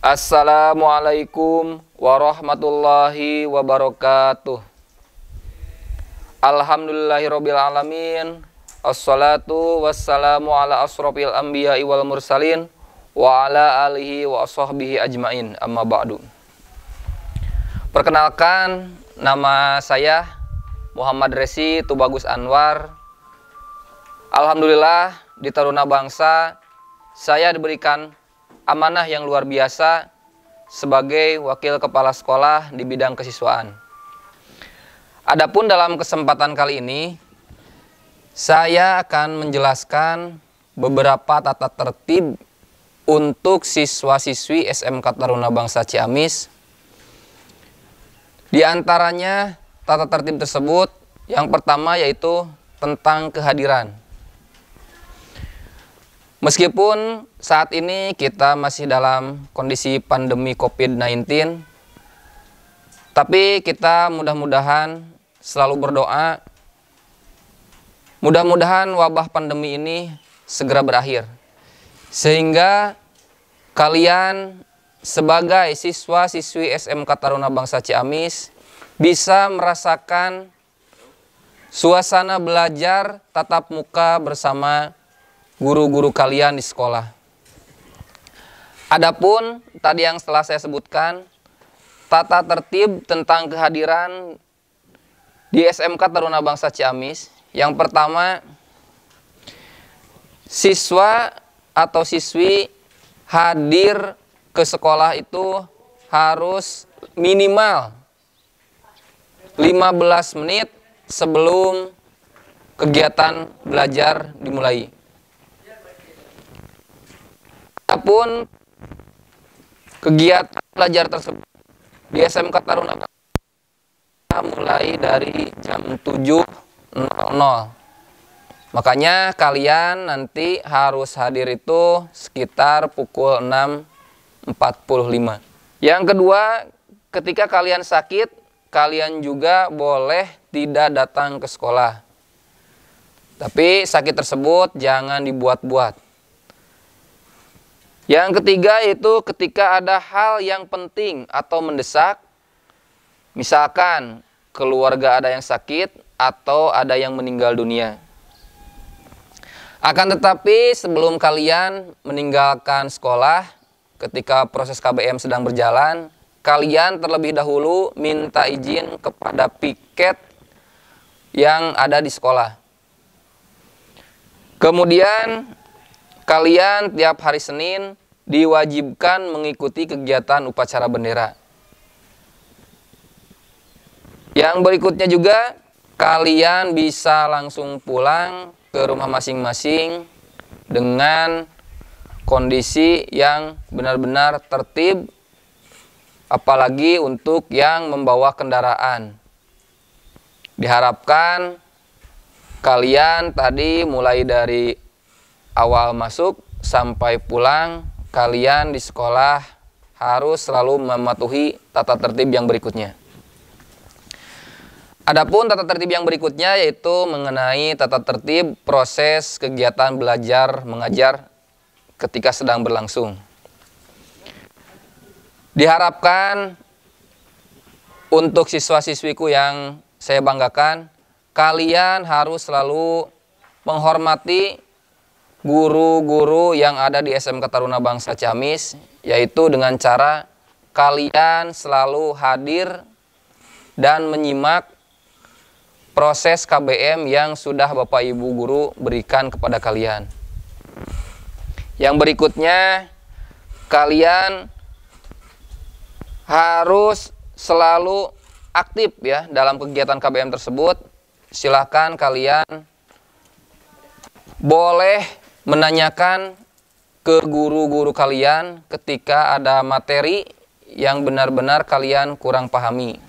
Assalamualaikum warahmatullahi wabarakatuh. Alhamdulillahirabbil alamin. Assalatu wassalamu ala asrofil anbiya'i wal mursalin wa ala alihi wa ashabihi ajmain. Amma ba'du. Perkenalkan, nama saya Muhammad Resi Tubagus Anwar. Alhamdulillah di Taruna Bangsa saya diberikan amanah yang luar biasa sebagai wakil kepala sekolah di bidang kesiswaan. Adapun dalam kesempatan kali ini, saya akan menjelaskan beberapa tata tertib untuk siswa-siswi SMK Taruna Bangsa Ciamis. Di antaranya tata tertib tersebut, yang pertama yaitu tentang kehadiran. Meskipun saat ini kita masih dalam kondisi pandemi COVID-19, tapi kita mudah-mudahan selalu berdoa, mudah-mudahan wabah pandemi ini segera berakhir, sehingga kalian sebagai siswa-siswi SMK Taruna Bangsa Ciamis bisa merasakan suasana belajar tatap muka bersama guru-guru kalian di sekolah. Adapun tadi yang setelah saya sebutkan, tata tertib tentang kehadiran di SMK Taruna Bangsa Ciamis. Yang pertama, siswa atau siswi hadir ke sekolah itu harus minimal 15 menit sebelum kegiatan belajar dimulai. Adapun kegiatan belajar tersebut di SMK Taruna Bangsa mulai dari jam 7.00. Makanya kalian nanti harus hadir itu sekitar pukul 6.45. Yang kedua, ketika kalian sakit, kalian juga boleh tidak datang ke sekolah. Tapi sakit tersebut jangan dibuat-buat. Yang ketiga itu ketika ada hal yang penting atau mendesak, misalkan keluarga ada yang sakit atau ada yang meninggal dunia. Akan tetapi sebelum kalian meninggalkan sekolah, ketika proses KBM sedang berjalan, kalian terlebih dahulu minta izin kepada piket yang ada di sekolah. Kemudian kalian tiap hari Senin diwajibkan mengikuti kegiatan upacara bendera. Yang berikutnya juga, kalian bisa langsung pulang ke rumah masing-masing dengan kondisi yang benar-benar tertib, apalagi untuk yang membawa kendaraan. Diharapkan kalian tadi mulai dari awal masuk sampai pulang, kalian di sekolah harus selalu mematuhi tata tertib yang berikutnya. Adapun tata tertib yang berikutnya yaitu mengenai tata tertib proses kegiatan belajar mengajar ketika sedang berlangsung. Diharapkan untuk siswa-siswiku yang saya banggakan, kalian harus selalu menghormati guru-guru yang ada di SMK Taruna Bangsa Ciamis, yaitu dengan cara kalian selalu hadir dan menyimak proses KBM yang sudah Bapak Ibu guru berikan kepada kalian. Yang berikutnya, kalian harus selalu aktif ya dalam kegiatan KBM tersebut. Silahkan kalian boleh menanyakan ke guru-guru kalian ketika ada materi yang benar-benar kalian kurang pahami.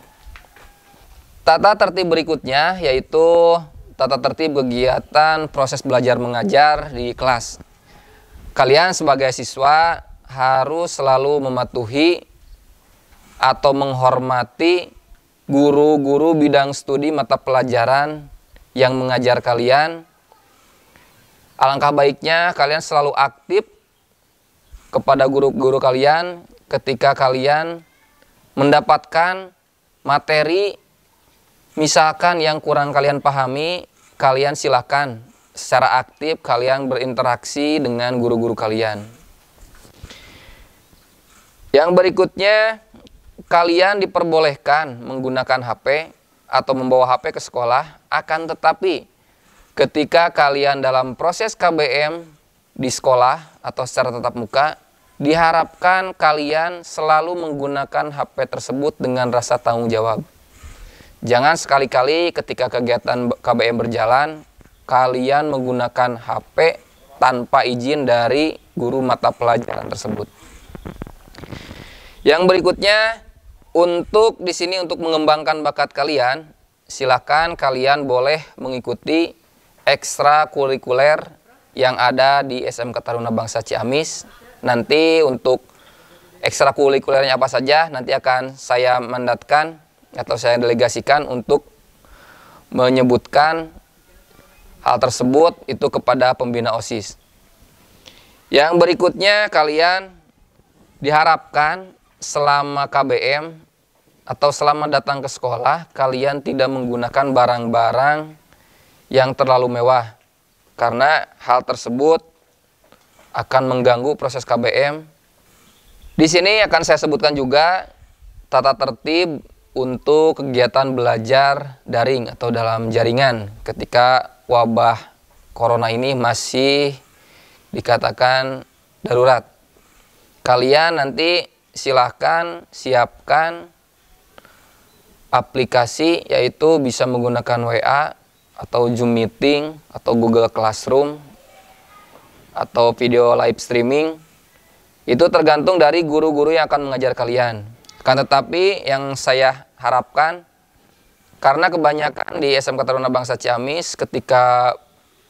Tata tertib berikutnya yaitu tata tertib kegiatan proses belajar mengajar di kelas. Kalian sebagai siswa harus selalu mematuhi atau menghormati guru-guru bidang studi mata pelajaran yang mengajar kalian. Alangkah baiknya kalian selalu aktif kepada guru-guru kalian ketika kalian mendapatkan materi misalkan yang kurang kalian pahami, kalian silakan secara aktif kalian berinteraksi dengan guru-guru kalian. Yang berikutnya, kalian diperbolehkan menggunakan HP atau membawa HP ke sekolah, akan tetapi ketika kalian dalam proses KBM di sekolah atau secara tatap muka, diharapkan kalian selalu menggunakan HP tersebut dengan rasa tanggung jawab. Jangan sekali-kali ketika kegiatan KBM berjalan, kalian menggunakan HP tanpa izin dari guru mata pelajaran tersebut. Yang berikutnya, untuk di sini untuk mengembangkan bakat kalian, silakan kalian boleh mengikuti ekstrakurikuler yang ada di SMK Taruna Bangsa Ciamis. Nanti untuk ekstrakurikulernya apa saja nanti akan saya mandatkan atau saya delegasikan untuk menyebutkan hal tersebut itu kepada pembina OSIS. Yang berikutnya, kalian diharapkan selama KBM atau selama datang ke sekolah, kalian tidak menggunakan barang-barang yang terlalu mewah, karena hal tersebut akan mengganggu proses KBM. Di sini akan saya sebutkan juga tata tertib untuk kegiatan belajar daring atau dalam jaringan ketika wabah corona ini masih dikatakan darurat. Kalian nanti silahkan siapkan aplikasi, yaitu bisa menggunakan WA atau Zoom Meeting atau Google Classroom atau video live streaming. Itu tergantung dari guru-guru yang akan mengajar kalian. Akan tetapi yang saya harapkan, karena kebanyakan di SMK Taruna Bangsa Ciamis ketika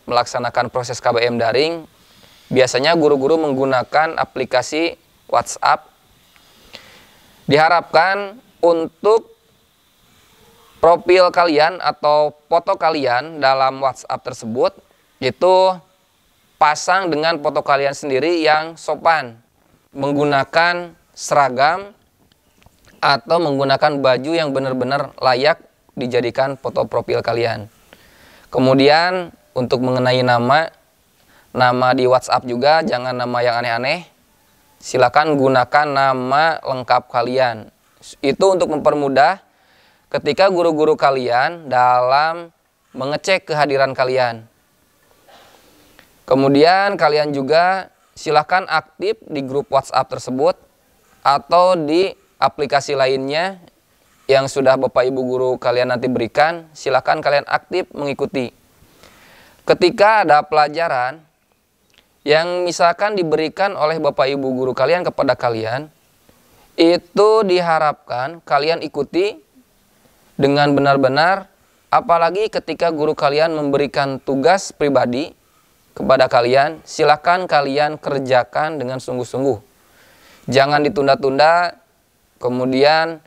melaksanakan proses KBM daring, biasanya guru-guru menggunakan aplikasi WhatsApp. Diharapkan untuk profil kalian atau foto kalian dalam WhatsApp tersebut itu pasang dengan foto kalian sendiri yang sopan, menggunakan seragam atau menggunakan baju yang benar-benar layak dijadikan foto profil kalian. Kemudian untuk mengenai nama di WhatsApp juga jangan nama yang aneh-aneh. Silakan gunakan nama lengkap kalian. Itu untuk mempermudah ketika guru-guru kalian dalam mengecek kehadiran kalian. Kemudian kalian juga silakan aktif di grup WhatsApp tersebut atau di aplikasi lainnya yang sudah Bapak Ibu guru kalian nanti berikan. Silakan kalian aktif mengikuti. Ketika ada pelajaran yang misalkan diberikan oleh Bapak Ibu guru kalian kepada kalian, itu diharapkan kalian ikuti dengan benar-benar, apalagi ketika guru kalian memberikan tugas pribadi kepada kalian, silakan kalian kerjakan dengan sungguh-sungguh. Jangan ditunda-tunda, kemudian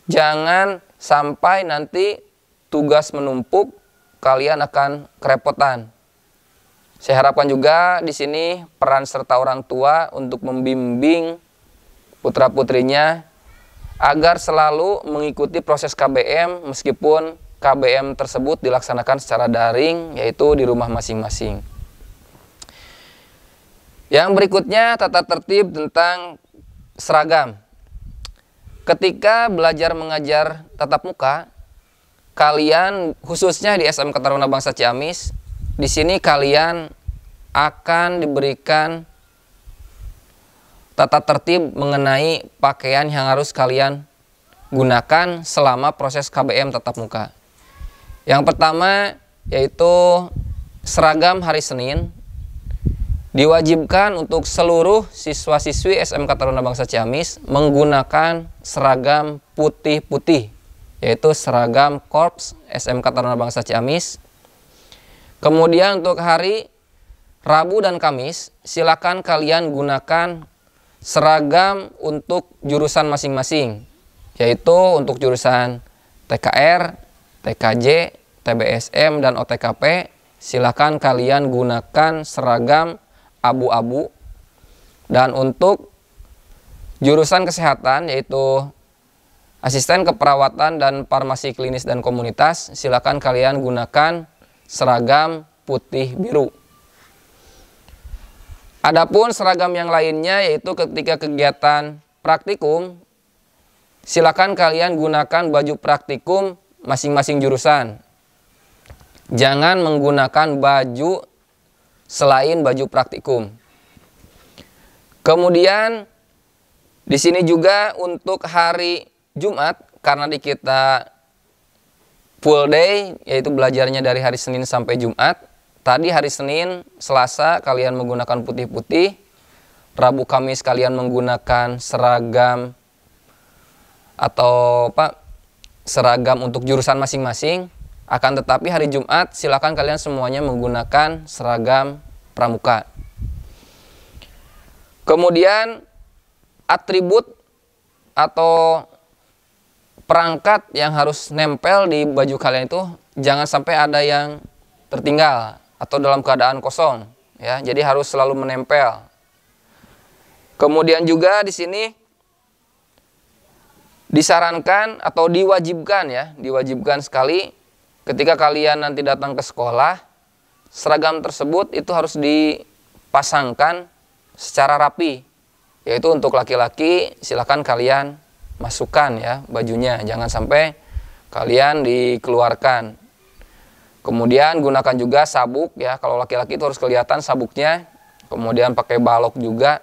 jangan sampai nanti tugas menumpuk, kalian akan kerepotan. Saya harapkan juga di sini peran serta orang tua untuk membimbing putra-putrinya agar selalu mengikuti proses KBM meskipun KBM tersebut dilaksanakan secara daring, yaitu di rumah masing-masing. Yang berikutnya, tata tertib tentang seragam. Ketika belajar mengajar tatap muka, kalian khususnya di SMK Taruna Bangsa Ciamis, di sini kalian akan diberikan tata tertib mengenai pakaian yang harus kalian gunakan selama proses KBM tatap muka. Yang pertama yaitu seragam hari Senin. Diwajibkan untuk seluruh siswa-siswi SMK Taruna Bangsa Ciamis menggunakan seragam putih-putih, yaitu seragam Korps SMK Taruna Bangsa Ciamis. Kemudian untuk hari Rabu dan Kamis, silakan kalian gunakan seragam untuk jurusan masing-masing, yaitu untuk jurusan TKR, TKJ, TBSM, dan OTKP. Silakan kalian gunakan seragam abu-abu. Dan untuk jurusan kesehatan yaitu asisten keperawatan dan farmasi klinis dan komunitas, silakan kalian gunakan seragam putih biru. Adapun seragam yang lainnya yaitu ketika kegiatan praktikum, silakan kalian gunakan baju praktikum masing-masing jurusan. Jangan menggunakan baju selain baju praktikum. Kemudian di sini juga untuk hari Jumat, karena di kita full day, yaitu belajarnya dari hari Senin sampai Jumat. Tadi hari Senin, Selasa kalian menggunakan putih-putih, Rabu Kamis kalian menggunakan seragam atau seragam untuk jurusan masing-masing. Akan tetapi hari Jumat silakan kalian semuanya menggunakan seragam pramuka. Kemudian atribut atau perangkat yang harus nempel di baju kalian itu jangan sampai ada yang tertinggal atau dalam keadaan kosong, ya. Jadi harus selalu menempel. Kemudian juga di sini disarankan atau diwajibkan, ya, diwajibkan sekali ketika kalian nanti datang ke sekolah, seragam tersebut itu harus dipasangkan secara rapi. Yaitu untuk laki-laki silakan kalian masukkan, ya, bajunya, jangan sampai kalian dikeluarkan. Kemudian gunakan juga sabuk, ya, kalau laki-laki itu harus kelihatan sabuknya. Kemudian pakai balok juga.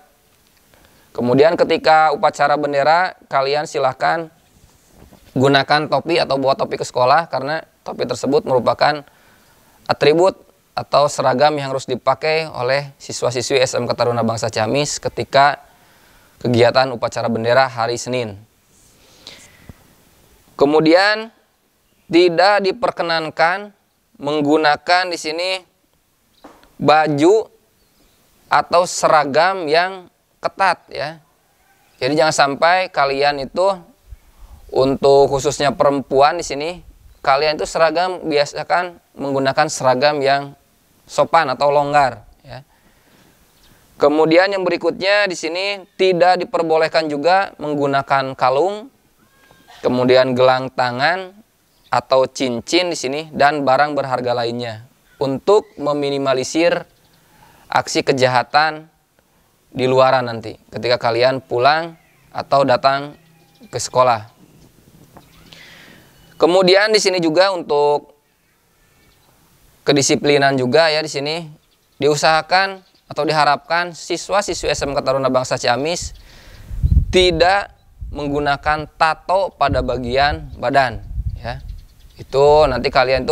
Kemudian ketika upacara bendera kalian silahkan gunakan topi atau bawa topi ke sekolah, karena topi tersebut merupakan atribut atau seragam yang harus dipakai oleh siswa-siswi SMK Taruna Bangsa Ciamis ketika kegiatan upacara bendera hari Senin. Kemudian tidak diperkenankan menggunakan di sini baju atau seragam yang ketat, ya. Jadi jangan sampai kalian itu untuk khususnya perempuan di sini kalian itu seragam biasakan menggunakan seragam yang sopan atau longgar, ya. Kemudian yang berikutnya di sini tidak diperbolehkan juga menggunakan kalung, kemudian gelang tangan atau cincin di sini dan barang berharga lainnya untuk meminimalisir aksi kejahatan di luaran nanti ketika kalian pulang atau datang ke sekolah. Kemudian di sini juga untuk kedisiplinan juga, ya, di sini diusahakan atau diharapkan siswa-siswi SMK Taruna Bangsa Ciamis tidak menggunakan tato pada bagian badan, ya. Itu nanti kalian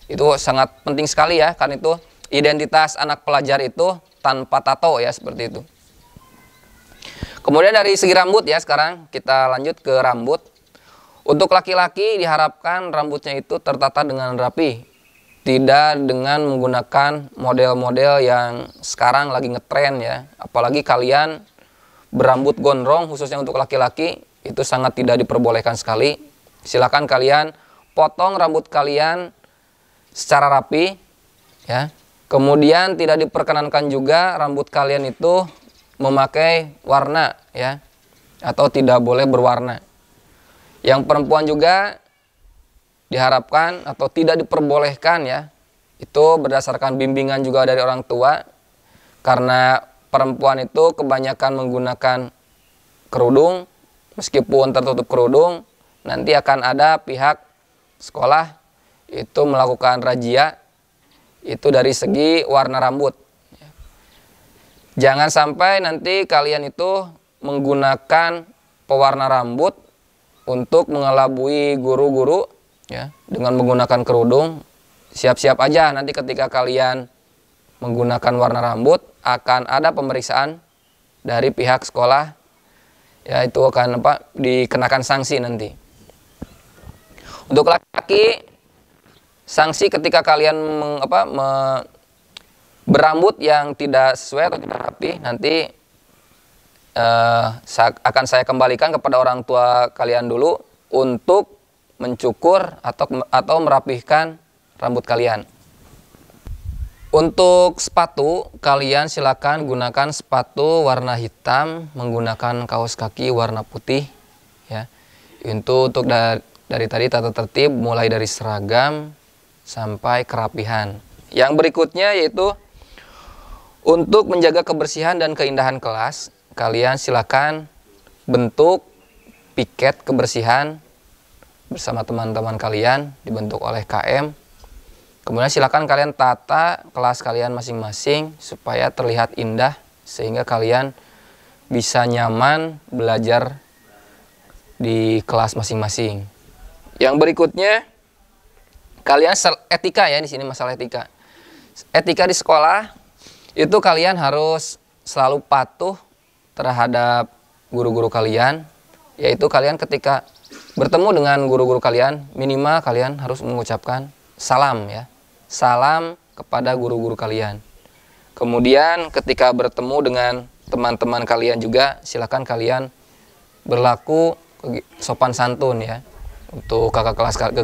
itu sangat penting sekali, ya, karena itu identitas anak pelajar itu tanpa tato, ya, seperti itu. Kemudian dari segi rambut, ya, sekarang kita lanjut ke rambut. Untuk laki-laki diharapkan rambutnya itu tertata dengan rapi, tidak dengan menggunakan model-model yang sekarang lagi ngetren, ya. Apalagi kalian berambut gondrong, khususnya untuk laki-laki, itu sangat tidak diperbolehkan sekali. Silakan kalian potong rambut kalian secara rapi, ya. Kemudian tidak diperkenankan juga rambut kalian itu memakai warna, ya, atau tidak boleh berwarna. Yang perempuan juga diharapkan atau tidak diperbolehkan, ya, itu berdasarkan bimbingan juga dari orang tua, karena perempuan itu kebanyakan menggunakan kerudung. Meskipun tertutup kerudung, nanti akan ada pihak sekolah itu melakukan razia itu dari segi warna rambut. Jangan sampai nanti kalian itu menggunakan pewarna rambut untuk mengelabui guru-guru, ya, dengan menggunakan kerudung. Siap-siap aja nanti ketika kalian menggunakan warna rambut akan ada pemeriksaan dari pihak sekolah, ya, itu akan dikenakan sanksi nanti. Untuk laki-laki, sanksi ketika kalian berambut yang tidak sesuai atau tidak rapi, nanti akan saya kembalikan kepada orang tua kalian dulu untuk mencukur atau merapihkan rambut kalian. Untuk sepatu, kalian silakan gunakan sepatu warna hitam menggunakan kaos kaki warna putih ya. Untuk dari tadi tata tertib mulai dari seragam sampai kerapihan. Yang berikutnya yaitu untuk menjaga kebersihan dan keindahan kelas, kalian silakan bentuk piket kebersihan bersama teman-teman kalian, dibentuk oleh KM. Kemudian silakan kalian tata kelas kalian masing-masing supaya terlihat indah sehingga kalian bisa nyaman belajar di kelas masing-masing. Yang berikutnya kalian etika ya, di sini masalah etika. Etika di sekolah itu kalian harus selalu patuh terhadap guru-guru kalian, yaitu kalian ketika bertemu dengan guru-guru kalian minimal kalian harus mengucapkan salam ya. Salam kepada guru-guru kalian. Kemudian ketika bertemu dengan teman-teman kalian juga silakan kalian berlaku sopan santun ya. Untuk ke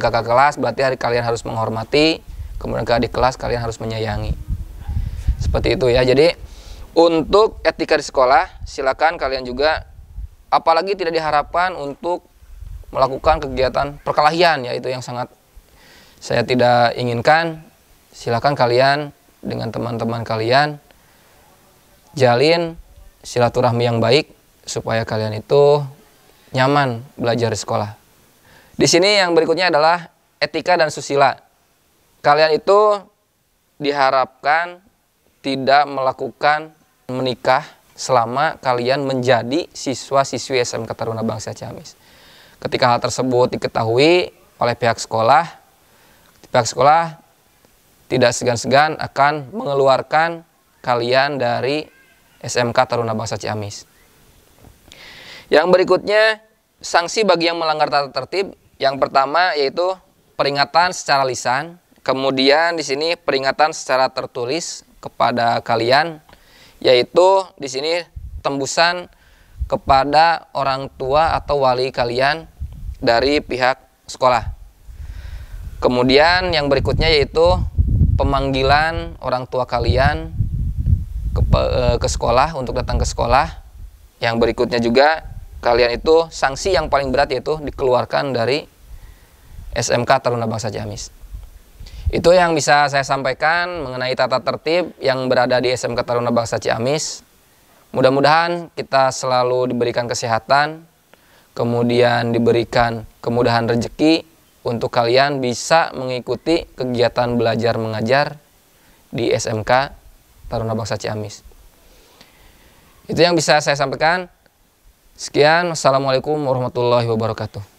kakak kelas berarti kalian harus menghormati, kemudian ke adik kelas kalian harus menyayangi. Seperti itu ya. Jadi untuk etika di sekolah silakan kalian juga, apalagi tidak diharapkan untuk melakukan kegiatan perkelahian ya, itu yang sangat saya tidak inginkan. Silakan kalian dengan teman-teman kalian jalin silaturahmi yang baik supaya kalian itu nyaman belajar di sekolah. Di sini yang berikutnya adalah etika dan susila. Kalian itu diharapkan tidak melakukan menikah selama kalian menjadi siswa-siswi SMK Taruna Bangsa Ciamis. Ketika hal tersebut diketahui oleh pihak sekolah tidak segan-segan akan mengeluarkan kalian dari SMK Taruna Bangsa Ciamis. Yang berikutnya, sanksi bagi yang melanggar tata tertib. Yang pertama yaitu peringatan secara lisan, kemudian di sini peringatan secara tertulis kepada kalian, yaitu di sini tembusan kepada orang tua atau wali kalian dari pihak sekolah. Kemudian yang berikutnya yaitu pemanggilan orang tua kalian ke sekolah untuk datang ke sekolah. Yang berikutnya juga kalian itu sanksi yang paling berat yaitu dikeluarkan dari SMK Taruna Bangsa Ciamis. Itu yang bisa saya sampaikan mengenai tata tertib yang berada di SMK Taruna Bangsa Ciamis. Mudah-mudahan kita selalu diberikan kesehatan, kemudian diberikan kemudahan rezeki untuk kalian bisa mengikuti kegiatan belajar mengajar di SMK Taruna Bangsa Ciamis. Itu yang bisa saya sampaikan. Sekian, wassalamualaikum warahmatullahi wabarakatuh.